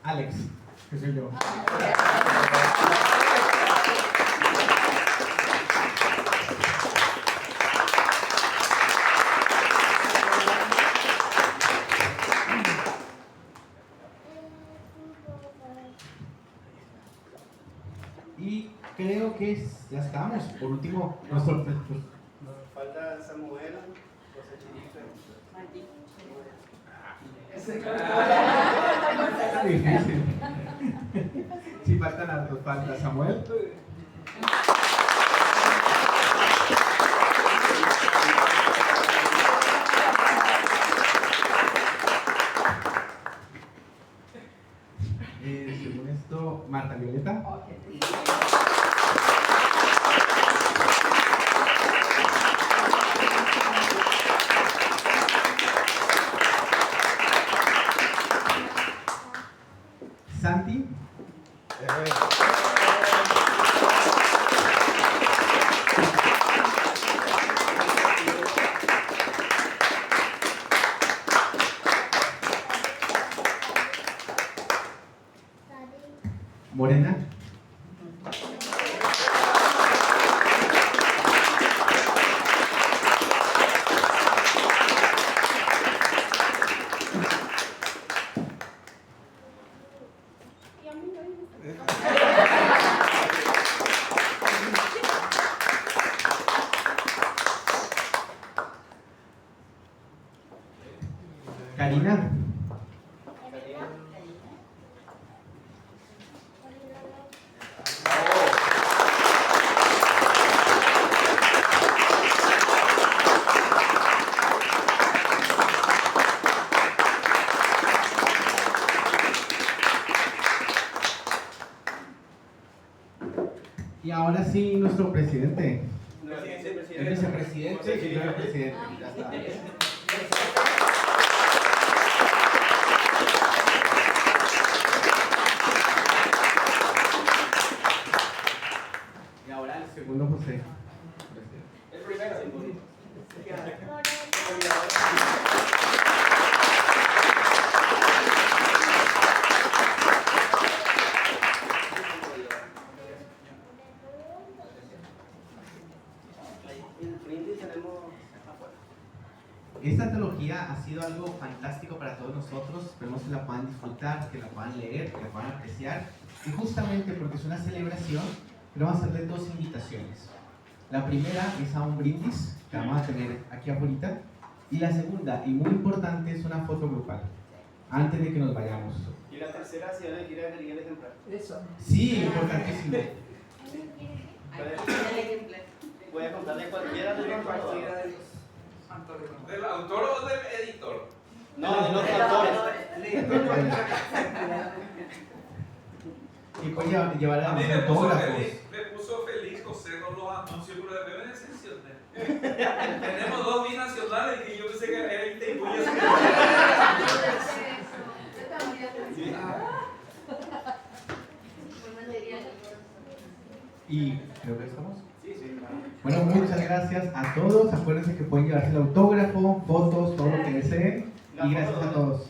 Alex, que soy yo. Y creo que ya estamos. Por último, nuestro... Nos falta Samuel, José Chirife. Está difícil. Sí, faltan hartos. Falta Samuel. Según esto, Marta Violeta. Santi. Morena. Karina. Y ahora sí, nuestro presidente. El vicepresidente y el presidente. Ya está. Y ahora el segundo José. El primero. Esta antología ha sido algo fantástico para todos nosotros. Esperemos que la puedan disfrutar, que la puedan leer, que la puedan apreciar. Y justamente porque es una celebración, vamos a hacerles dos invitaciones. La primera es a un brindis que vamos a tener aquí afuera. Y la segunda, y muy importante, es una foto grupal, antes de que nos vayamos. Y la tercera, si van a ir a ver el ejemplar. Eso. Sí, importantísimo. Puede contarle cualquiera de los autores. ¿Del autor o del editor? No, de los autores. Y pues llevar a A mí los me puso autógrafos. feliz José con los anuncios, pero de beneficiaciones. Tenemos dos binacionales y yo pensé que era el tiempo y eso. Y creo que ¿Estamos? Sí, sí. Bueno, muchas gracias a todos. Acuérdense que pueden llevarse el autógrafo, fotos, todo lo que deseen. Y gracias a todos.